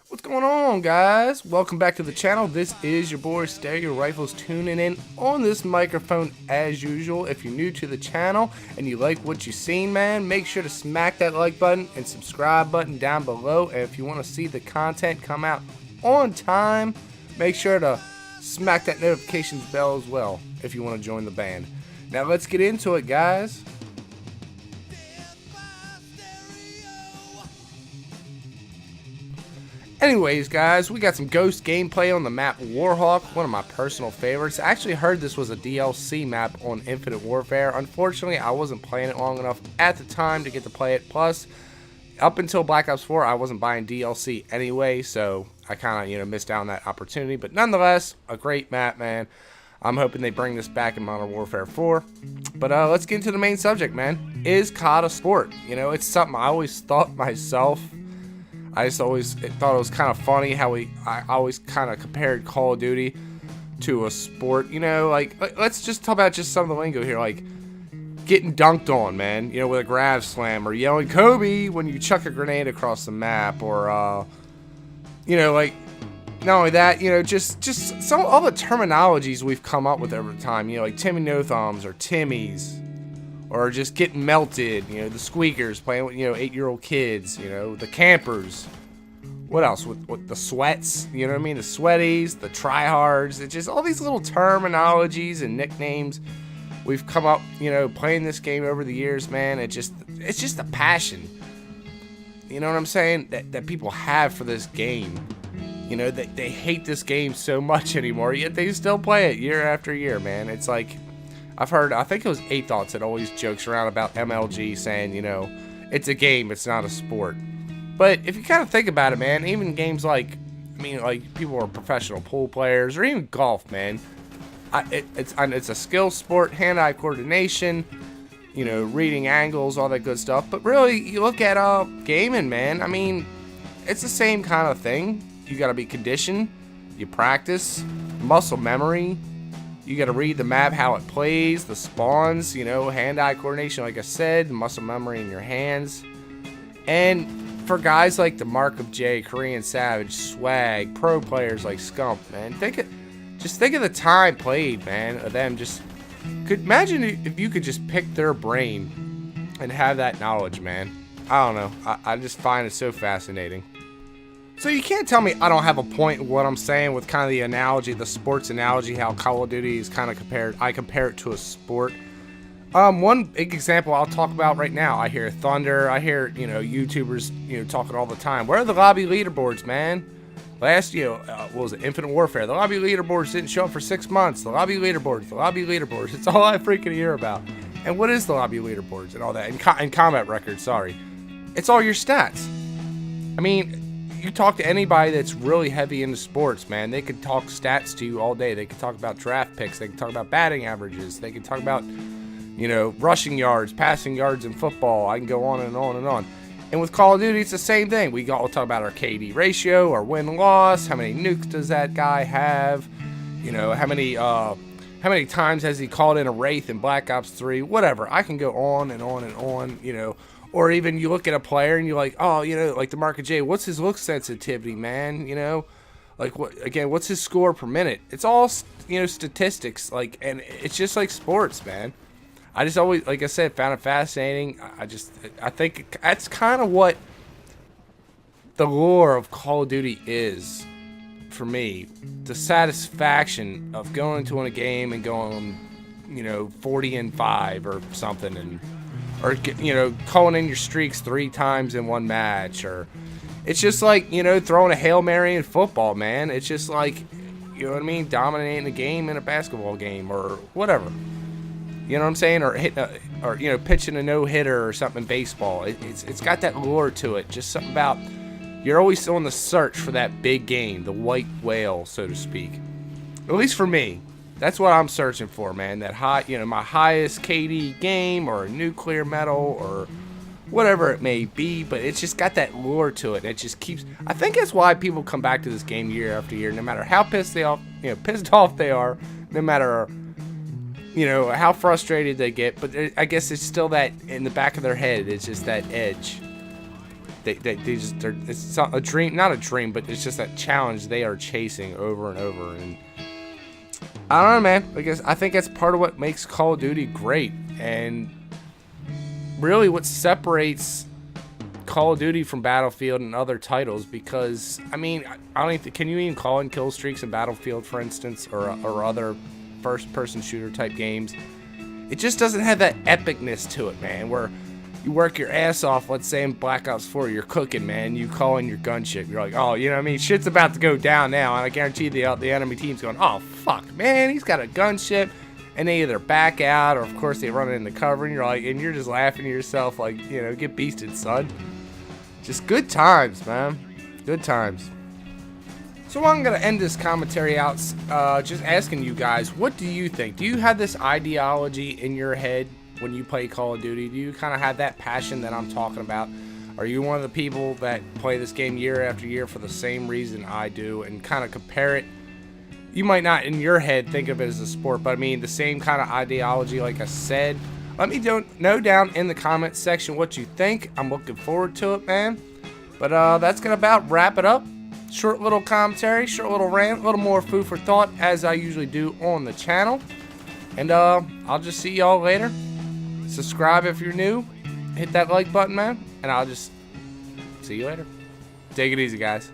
What's going on, guys? Welcome back to the channel. This is your boy Stereo Rifles tuning in on this microphone as usual. If you're new to the channel and you like what you've seen, man, make sure to smack that like button and subscribe button down below. And if you want to see the content come out on time, make sure to smack that notifications bell as well if you want to join the band. Now let's get into it, guys. Anyways, guys, we got some Ghost gameplay on the map Warhawk, one of my personal favorites. I actually heard this was a DLC map on Infinite Warfare. Unfortunately, I wasn't playing it long enough at the time to get to play it. Plus, up until Black Ops 4, I wasn't buying DLC anyway, so I kind of, missed out on that opportunity. But nonetheless, a great map, man. I'm hoping they bring this back in Modern Warfare 4. But let's get into the main subject, man. Is COD a sport? It's something I always thought myself. I just always thought it was kind of funny how I always kind of compared Call of Duty to a sport. Let's just talk about just some of the lingo here, like getting dunked on, man, with a grav slam, or yelling Kobe when you chuck a grenade across the map, or like, not only that, just some all the terminologies we've come up with over time, like Timmy No Thumbs or Timmy's. Or just getting melted, the squeakers playing with, 8-year-old kids, the campers. What else? With the sweats, you know what I mean? The sweaties, the tryhards. It's just all these little terminologies and nicknames we've come up, playing this game over the years, man. It's just a passion. You know what I'm saying? That people have for this game. They hate this game so much anymore, yet they still play it year after year, man. It's like, I've heard, I think it was 8 Thoughts that always jokes around about MLG saying, it's a game, it's not a sport. But if you kind of think about it, man, even games like, like people are professional pool players, or even golf, man. It's a skill sport, hand-eye coordination, reading angles, all that good stuff. But really, you look at gaming, man, it's the same kind of thing. You got to be conditioned, you practice, muscle memory. You got to read the map, how it plays, the spawns, hand-eye coordination, like I said, muscle memory in your hands. And for guys like the Mark of J, Korean Savage, Swag, pro players like Scump, man, just think of the time played, man, of them. Imagine if you could just pick their brain and have that knowledge, man. I don't know. I just find it so fascinating. So you can't tell me I don't have a point in what I'm saying with kind of the analogy, the sports analogy, how Call of Duty is kind of compared. I compare it to a sport. One big example I'll talk about right now. I hear Thunder. I hear, YouTubers, talking all the time. Where are the lobby leaderboards, man? Last year, what was it? Infinite Warfare. The lobby leaderboards didn't show up for 6 months. The lobby leaderboards. It's all I freaking hear about. And what is the lobby leaderboards and all that? And combat records, sorry. It's all your stats. You talk to anybody that's really heavy into sports, man, they could talk stats to you all day. They could talk about draft picks. They could talk about batting averages. They could talk about, rushing yards, passing yards in football. I can go on and on and on. And with Call of Duty, it's the same thing. We'll talk about our KD ratio, our win-loss, how many nukes does that guy have, how many times has he called in a Wraith in Black Ops 3, whatever. I can go on and on and on, Or even you look at a player and you're like, oh, like the Mark of J, what's his look sensitivity, man? What's his score per minute? It's all, statistics, and it's just like sports, man. I just always, like I said, found it fascinating. I think that's kind of what the lure of Call of Duty is for me. The satisfaction of going into a game and going, 40-5 or something, or calling in your streaks 3 times in one match, or it's just like, throwing a Hail Mary in football, man. It's just like, dominating a game in a basketball game, or whatever. You know what I'm saying? Or pitching a no-hitter or something in baseball. It's got that lure to it. Just something about, you're always on the search for that big game, the white whale, so to speak. At least for me. That's what I'm searching for, man. That high, my highest KD game, or a nuclear medal, or whatever it may be. But it's just got that lure to it. It just keeps. I think that's why people come back to this game year after year, no matter how pissed off they are, no matter how frustrated they get. But I guess it's still that in the back of their head. It's just that edge. it's not a dream, not a dream, but it's just that challenge they are chasing over and over. And I don't know, man. I think that's part of what makes Call of Duty great, and really what separates Call of Duty from Battlefield and other titles. Because I mean, I don't even, can you even call in kill streaks in Battlefield, for instance, or other first-person shooter type games? It just doesn't have that epicness to it, man, where you work your ass off. Let's say in Black Ops 4, you're cooking, man. You call in your gunship. You're like, oh, you know what I mean? Shit's about to go down now, and I guarantee the enemy team's going, oh, fuck, man, he's got a gunship. And they either back out, or of course they run into cover, and you're just laughing to yourself, like, you know, get beasted, son. Just good times, man. Good times. So I'm going to end this commentary out just asking you guys, what do you think? Do you have this ideology in your head when you play Call of Duty? Do you kind of have that passion that I'm talking about? Are you one of the people that play this game year after year for the same reason I do and kind of compare it? You might not in your head think of it as a sport, but I mean the same kind of ideology like I said. Let me know down in the comments section what you think. I'm looking forward to it, man. But that's going to about wrap it up. Short little commentary, short little rant, a little more food for thought as I usually do on the channel. And I'll just see y'all later. Subscribe if you're new. Hit that like button, man. And I'll just see you later. Take it easy, guys.